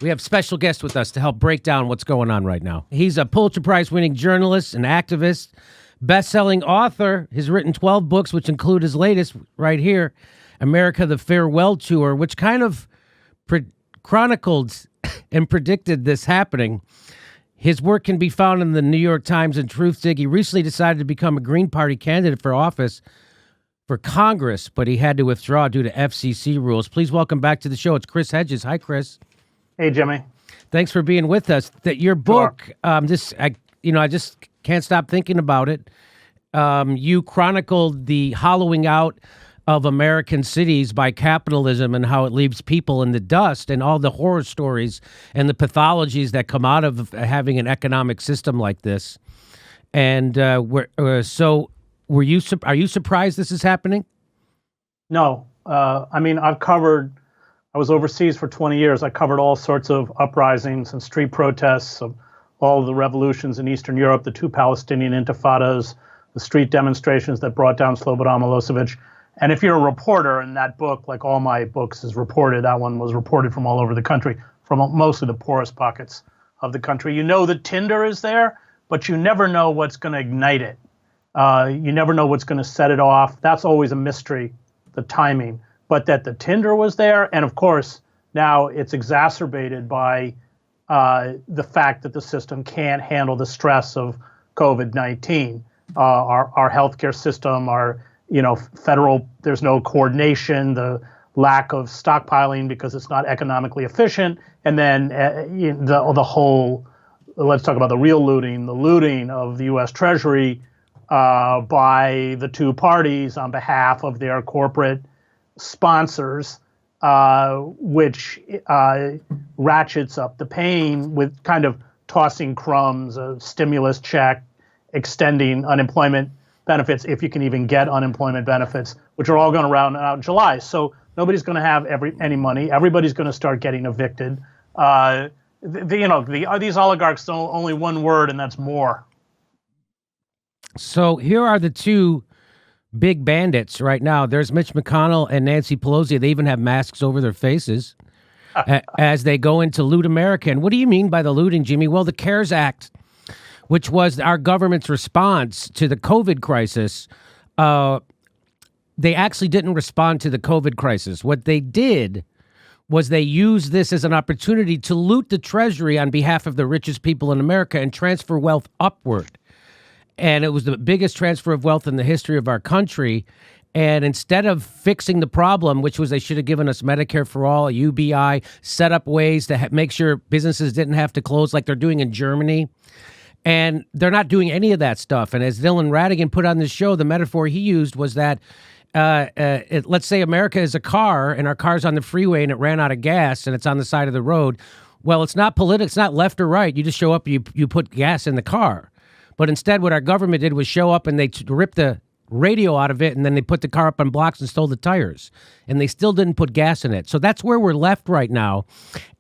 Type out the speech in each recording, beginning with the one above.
We have special guest with us to help break down what's going on right now. He's a Pulitzer Prize-winning journalist and activist, best-selling author. He's written 12 books, which include his latest right here, America, the Farewell Tour, which kind of chronicled and predicted this happening. His work can be found in the New York Times and Truthdig. He recently decided to become a Green Party candidate for office for Congress, but he had to withdraw due to FCC rules. Please welcome back to the show. It's Chris Hedges. Hi, Chris. Hey, Jimmy. Thanks for being with us. That your book, I just can't stop thinking about it. You chronicled the hollowing out of American cities by capitalism and how it leaves people in the dust, and all the horror stories and the pathologies that come out of having an economic system like this. And are you surprised this is happening? No. I was overseas for 20 years. I covered all sorts of uprisings and street protests of all the revolutions in Eastern Europe, the two Palestinian intifadas, the street demonstrations that brought down Slobodan Milosevic. And if you're a reporter, and that book, like all my books, is reported, that one was reported from all over the country, from mostly the poorest pockets of the country. You know that Tinder is there, but you never know what's going to ignite it. You never know what's going to set it off. That's always a mystery, the timing. But that the Tinder was there, and of course, now it's exacerbated by the fact that the system can't handle the stress of COVID-19. Our healthcare system, federal, there's no coordination, the lack of stockpiling because it's not economically efficient. And then the whole, let's talk about the real looting, the looting of the U.S. Treasury by the two parties on behalf of their corporate sponsors, which ratchets up the pain with kind of tossing crumbs, a stimulus check, extending unemployment benefits, if you can even get unemployment benefits, which are all going to round out in July. So nobody's going to have any money. Everybody's going to start getting evicted. These oligarchs know only one word, and that's more. So here are the two big bandits right now. There's Mitch McConnell and Nancy Pelosi. They even have masks over their faces as they go into loot America. And what do you mean by the looting, Jimmy? Well, the CARES Act, which was our government's response to the COVID crisis, they actually didn't respond to the COVID crisis. What they did was they used this as an opportunity to loot the Treasury on behalf of the richest people in America and transfer wealth upward. And it was the biggest transfer of wealth in the history of our country. And instead of fixing the problem, which was they should have given us Medicare for all, a UBI, set up ways to make sure businesses didn't have to close like they're doing in Germany. And they're not doing any of that stuff. And as Dylan Radigan put on the show, the metaphor he used was that let's say America is a car and our car's on the freeway and it ran out of gas and it's on the side of the road. Well, it's not political. It's not left or right. You just show up, you put gas in the car. But instead, what our government did was show up and they ripped the radio out of it, and then they put the car up on blocks and stole the tires. And they still didn't put gas in it. So that's where we're left right now.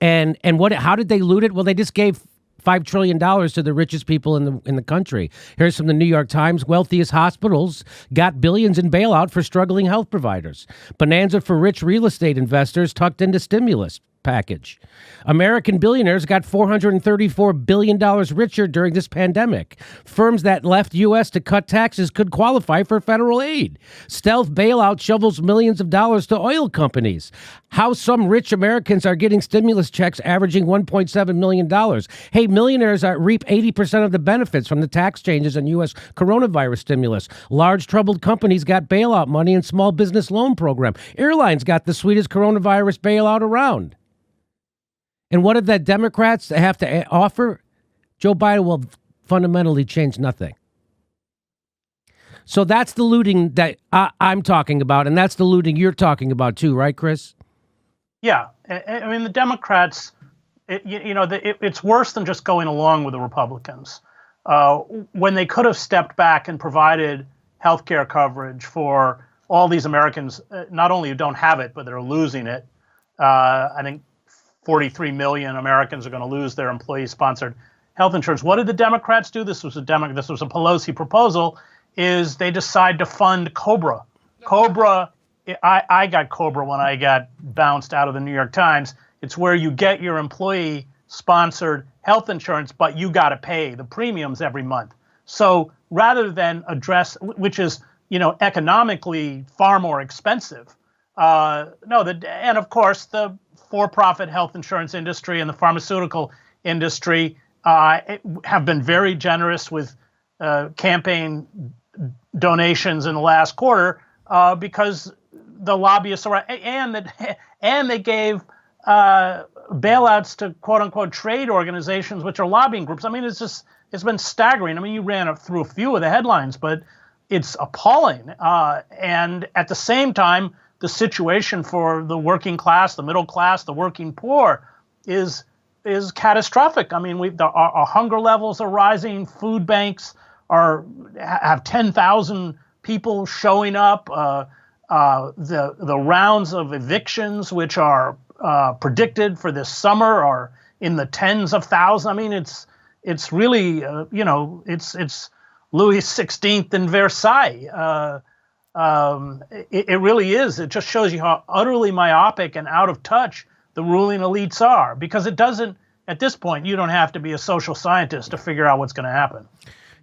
And how did they loot it? Well, they just gave $5 trillion to the richest people in the country. Here's from the New York Times. Wealthiest hospitals got billions in bailout for struggling health providers. Bonanza for rich real estate investors tucked into stimulus package. American billionaires got $434 billion richer during this pandemic. Firms that left U.S. to cut taxes could qualify for federal aid. Stealth bailout shovels millions of dollars to oil companies. How some rich Americans are getting stimulus checks averaging $1.7 million. Hey, millionaires reap 80% of the benefits from the tax changes in U.S. coronavirus stimulus. Large troubled companies got bailout money in small business loan program. Airlines got the sweetest coronavirus bailout around. And what did the Democrats have to offer? Joe Biden will fundamentally change nothing. So that's the looting that I'm talking about, and that's the looting you're talking about too, right, Chris? Yeah. I mean, the Democrats, it's worse than just going along with the Republicans. When they could have stepped back and provided health care coverage for all these Americans, not only who don't have it, but they're losing it. I think 43 million Americans are going to lose their employee-sponsored health insurance. What did the Democrats do? This was a Pelosi proposal. Is they decide to fund Cobra. Cobra. I got Cobra when I got bounced out of the New York Times. It's where you get your employee-sponsored health insurance, but you got to pay the premiums every month. So rather than address, which is, economically far more expensive, and of course the for-profit health insurance industry and the pharmaceutical industry have been very generous with campaign donations in the last quarter because the lobbyists are, and they gave bailouts to quote unquote trade organizations, which are lobbying groups. I mean, it's been staggering. I mean, you ran through a few of the headlines, but it's appalling. And at the same time, the situation for the working class, the middle class, the working poor is catastrophic. I mean, our hunger levels are rising. Food banks have 10,000 people showing up. The rounds of evictions, which are predicted for this summer, are in the tens of thousands. I mean, it's really it's Louis XVI in Versailles. It really is. It just shows you how utterly myopic and out of touch the ruling elites are, because it doesn't, at this point, you don't have to be a social scientist to figure out what's going to happen.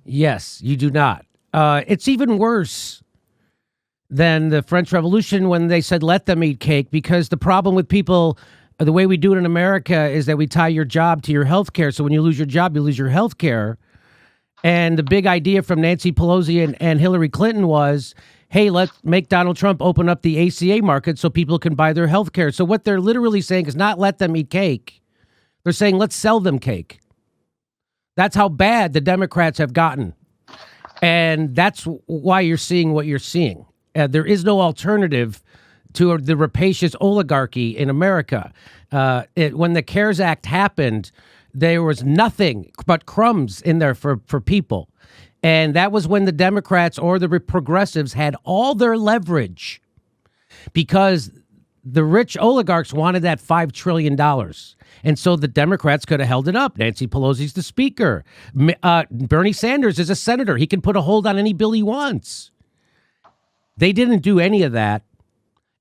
Yes, you do not. It's even worse than the French Revolution when they said, let them eat cake, because the problem with people, the way we do it in America, is that we tie your job to your health care. So when you lose your job, you lose your health care. And the big idea from Nancy Pelosi and Hillary Clinton was, hey, let's make Donald Trump open up the ACA market so people can buy their health care. So what they're literally saying is not let them eat cake. They're saying let's sell them cake. That's how bad the Democrats have gotten. And that's why you're seeing what you're seeing. There is no alternative to the rapacious oligarchy in America. When the CARES Act happened, there was nothing but crumbs in there for people. And that was when the Democrats or the progressives had all their leverage, because the rich oligarchs wanted that $5 trillion. And so the Democrats could have held it up. Nancy Pelosi's the speaker. Bernie Sanders is a senator. He can put a hold on any bill he wants. They didn't do any of that.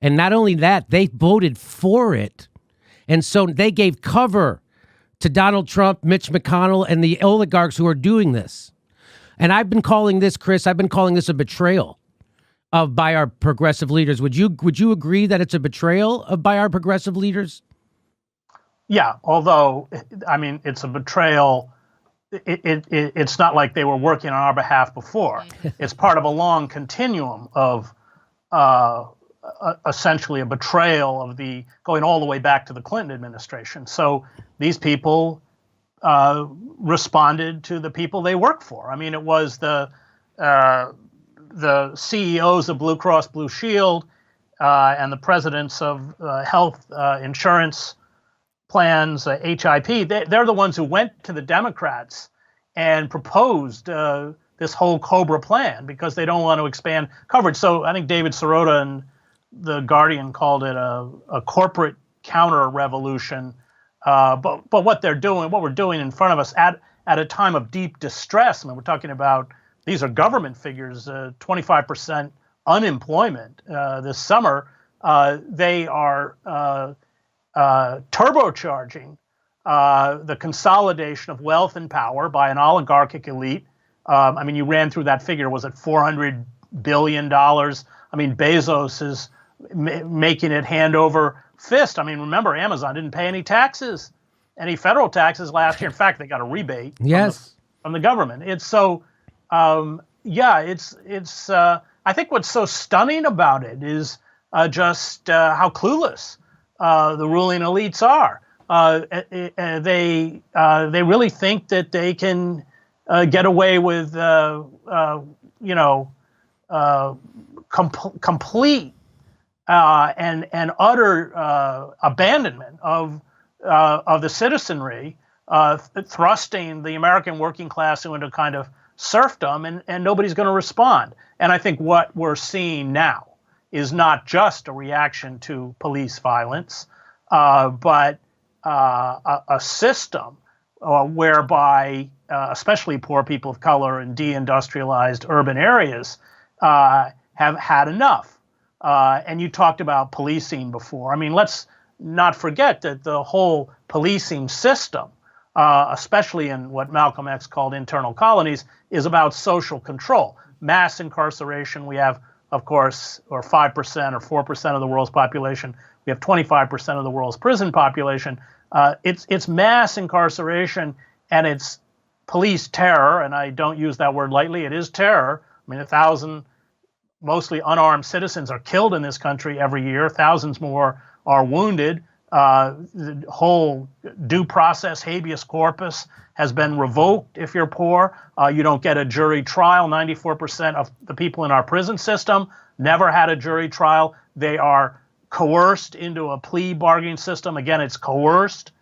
And not only that, they voted for it. And so they gave cover to Donald Trump, Mitch McConnell, and the oligarchs who are doing this. And I've been calling this, Chris, a betrayal by our progressive leaders. Would you agree that it's a betrayal by our progressive leaders? Yeah, although, I mean, it's a betrayal. It's not like they were working on our behalf before. It's part of a long continuum of essentially a betrayal of going all the way back to the Clinton administration. So these people responded to the people they work for. I mean, it was the CEOs of Blue Cross Blue Shield and the presidents of health insurance plans, HIP. They're the ones who went to the Democrats and proposed this whole COBRA plan because they don't want to expand coverage. So I think David Sirota and The Guardian called it a corporate counter revolution. But what we're doing in front of us at a time of deep distress. I mean, we're talking about, these are government figures, 25% unemployment this summer. They are turbocharging the consolidation of wealth and power by an oligarchic elite. I mean, you ran through that figure. Was it $400 billion? I mean, Bezos is making it hand over fist. I mean, remember, Amazon didn't pay any federal taxes last year. In fact, they got a rebate from the government. It's so, I think what's so stunning about it is just how clueless the ruling elites are. They really think that they can get away with, complete and utter abandonment of the citizenry, thrusting the American working class into kind of serfdom, and nobody's going to respond. And I think what we're seeing now is not just a reaction to police violence, but a system whereby especially poor people of color in deindustrialized urban areas have had enough. And you talked about policing before. I mean, let's not forget that the whole policing system, especially in what Malcolm X called internal colonies, is about social control. Mass incarceration, we have, of course, or 5% or 4% of the world's population. We have 25% of the world's prison population. It's mass incarceration and it's police terror, and I don't use that word lightly. It is terror. I mean, 1,000 mostly unarmed citizens are killed in this country every year. Thousands more are wounded. The whole due process, habeas corpus, has been revoked if you're poor. You don't get a jury trial. 94% of the people in our prison system never had a jury trial. They are coerced into a plea bargaining system. Again, it's coerced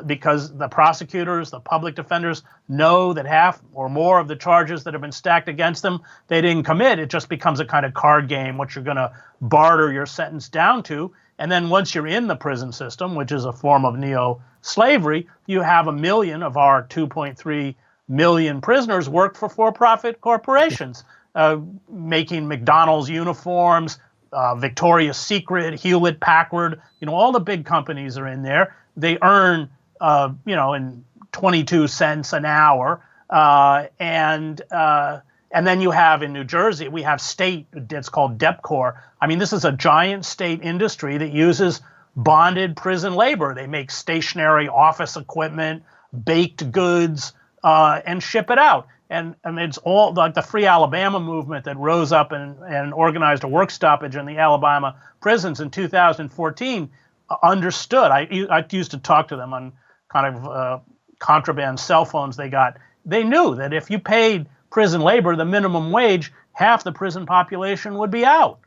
because the prosecutors, the public defenders know that half or more of the charges that have been stacked against them, they didn't commit. It just becomes a kind of card game, what you're going to barter your sentence down to. And then once you're in the prison system, which is a form of neo-slavery, you have 1 million of our 2.3 million prisoners work for for-profit corporations, making McDonald's uniforms, Victoria's Secret, Hewlett Packard, all the big companies are in there. They earn, in 22 cents an hour. And then you have in New Jersey, we have state, it's called DEPCOR. I mean, this is a giant state industry that uses bonded prison labor. They make stationary office equipment, baked goods, and ship it out. And it's all like the Free Alabama movement that rose up and organized a work stoppage in the Alabama prisons in 2014 understood. I used to talk to them on kind of contraband cell phones they got. They knew that if you paid prison labor the minimum wage, half the prison population would be out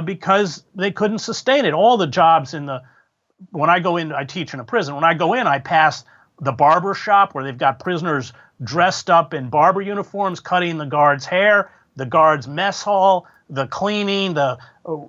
because they couldn't sustain it. All the jobs when I go in, I teach in a prison. When I go in, I pass the barber shop where they've got prisoners dressed up in barber uniforms, cutting the guards' hair, the guards' mess hall, the cleaning,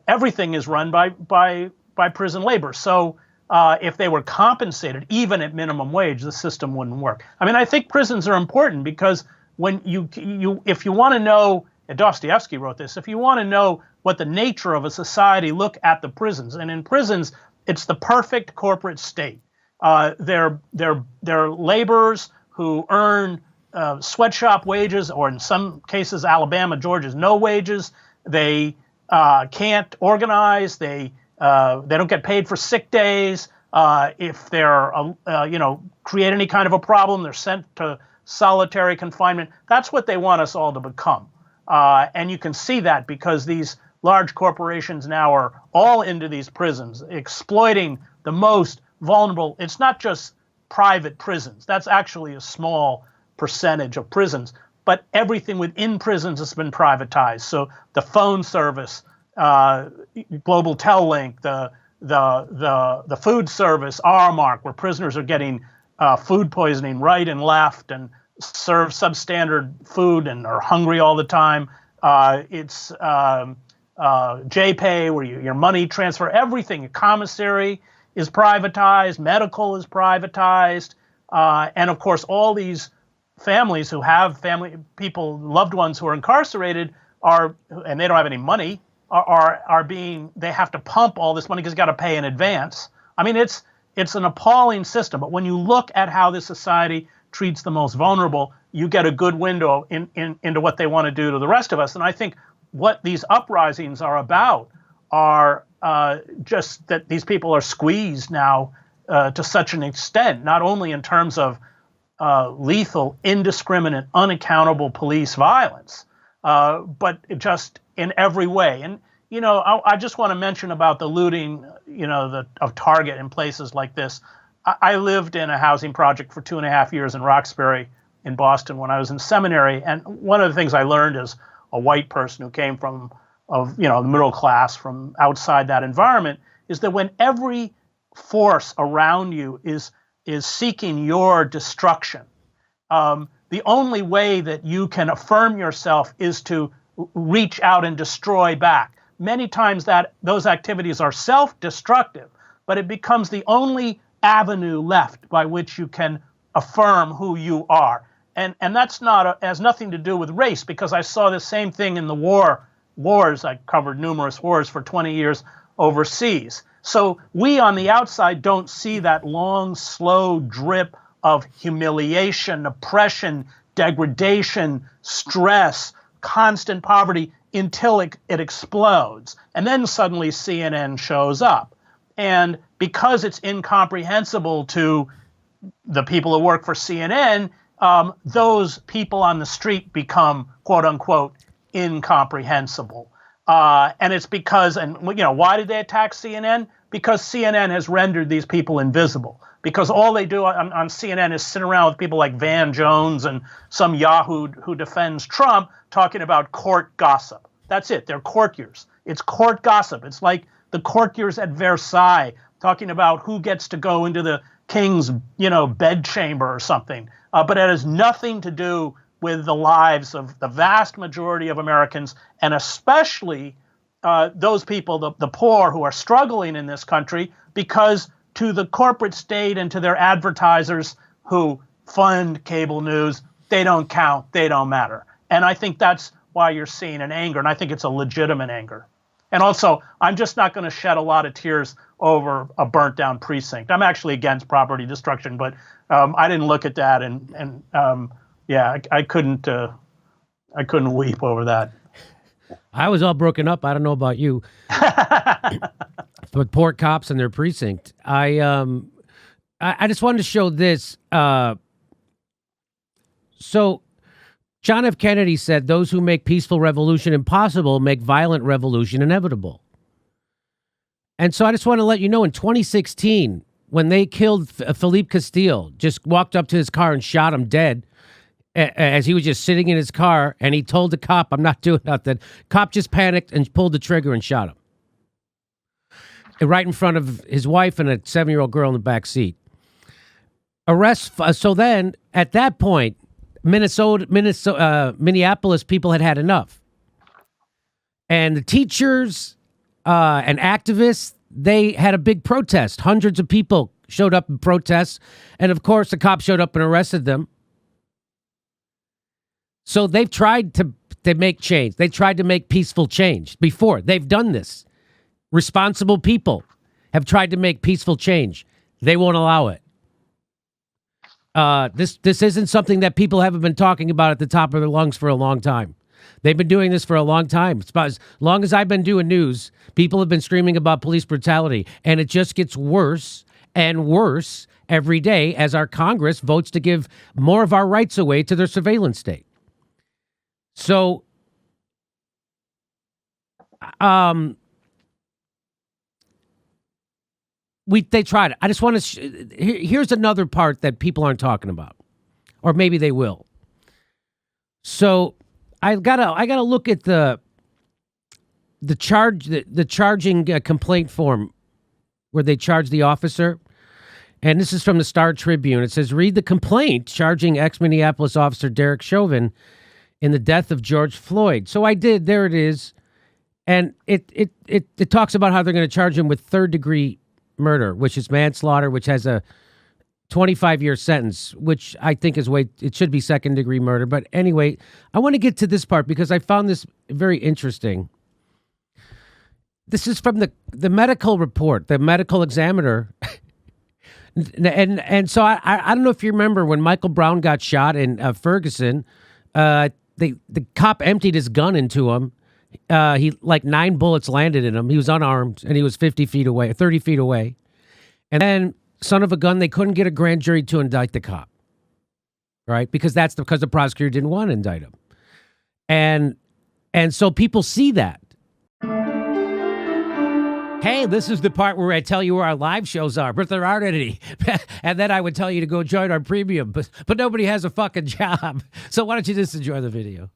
everything is run by prison labor. So if they were compensated, even at minimum wage, the system wouldn't work. I mean, I think prisons are important because when if you want to know, and Dostoevsky wrote this, if you want to know what the nature of a society, look at the prisons. And in prisons, it's the perfect corporate state. They're laborers who earn sweatshop wages, or in some cases, Alabama, Georgia's no wages. They can't organize. They don't get paid for sick days. If they're, create any kind of a problem, they're sent to solitary confinement. That's what they want us all to become. And you can see that because these large corporations now are all into these prisons, exploiting the most vulnerable. It's not just private prisons. That's actually a small percentage of prisons, but everything within prisons has been privatized. So the phone service, Global Tel-Link, the food service, Aramark, where prisoners are getting food poisoning right and left and serve substandard food and are hungry all the time. It's JPay, where your money transfer, everything, your commissary is privatized, medical is privatized, and of course all these families who have loved ones who are incarcerated and they don't have any money, they have to pump all this money because you got to pay in advance. I mean, it's an appalling system. But when you look at how this society treats the most vulnerable, you get a good window into what they want to do to the rest of us. And I think what these uprisings are about are just that these people are squeezed now to such an extent, not only in terms of lethal, indiscriminate, unaccountable police violence, but just in every way. And, I just want to mention about the looting, of Target in places like this. I lived in a housing project for 2.5 years in Roxbury in Boston when I was in seminary. And one of the things I learned as a white person who came from, the middle class from outside that environment is that when every force around you is seeking your destruction, the only way that you can affirm yourself is to reach out and destroy back. Many times those activities are self-destructive, but it becomes the only avenue left by which you can affirm who you are. And that's has nothing to do with race, because I saw the same thing in the wars. I covered numerous wars for 20 years overseas. So we on the outside don't see that long, slow drip of humiliation, oppression, degradation, stress, constant poverty until it explodes. And then suddenly CNN shows up. And because it's incomprehensible to the people who work for CNN, those people on the street become, quote unquote, incomprehensible. And it's because, and why did they attack CNN? Because CNN has rendered these people invisible. Because all they do on CNN is sit around with people like Van Jones and some Yahoo who defends Trump talking about court gossip. That's it. They're courtiers. It's court gossip. It's like the courtiers at Versailles talking about who gets to go into the king's, bedchamber or something. But it has nothing to do with the lives of the vast majority of Americans, and especially those people, the poor, who are struggling in this country, because to the corporate state and to their advertisers who fund cable news, they don't count, they don't matter. And I think that's why you're seeing an anger, and I think it's a legitimate anger. And also, I'm just not going to shed a lot of tears over a burnt down precinct. I'm actually against property destruction, but I didn't look at that, and I couldn't weep over that. I was all broken up. I don't know about you, but poor cops and their precinct. I just wanted to show this. So John F. Kennedy said, "Those who make peaceful revolution impossible make violent revolution inevitable." And so I just want to let you know, in 2016, when they killed Philippe Castile, just walked up to his car and shot him dead as he was just sitting in his car, and he told the cop, "I'm not doing nothing." Cop just panicked and pulled the trigger and shot him. Right in front of his wife and a 7-year-old girl in the back seat. So then, at that point, Minneapolis people had enough. And the teachers and activists, they had a big protest. Hundreds of people showed up in protests. And of course, the cops showed up and arrested them. So they've tried to make change. They tried to make peaceful change before. They've done this. Responsible people have tried to make peaceful change. They won't allow it. This isn't something that people haven't been talking about at the top of their lungs for a long time. They've been doing this for a long time. It's about as long as I've been doing news, people have been screaming about police brutality, and it just gets worse and worse every day as our Congress votes to give more of our rights away to their surveillance state. So, they tried it. I just want to. Here's another part that people aren't talking about, or maybe they will. So I gotta look at the charging complaint form where they charge the officer, and this is from the Star Tribune. It says, "Read the complaint charging ex-Minneapolis officer Derek Chauvin in the death of George Floyd." So I did. There it is, and it talks about how they're going to charge him with third-degree murder, which is manslaughter, which has a 25-year sentence, which I think it should be second-degree murder. But anyway, I want to get to this part because I found this very interesting. This is from the medical report, the medical examiner. and so I don't know if you remember when Michael Brown got shot in Ferguson, the cop emptied his gun into him. He 9 bullets landed in him. He was unarmed and he was 30 feet away. And then, son of a gun, they couldn't get a grand jury to indict the cop, right? Because the prosecutor didn't want to indict him. And so people see that. Hey, this is the part where I tell you where our live shows are, but there aren't any. And then I would tell you to go join our premium, but nobody has a fucking job. So why don't you just enjoy the video?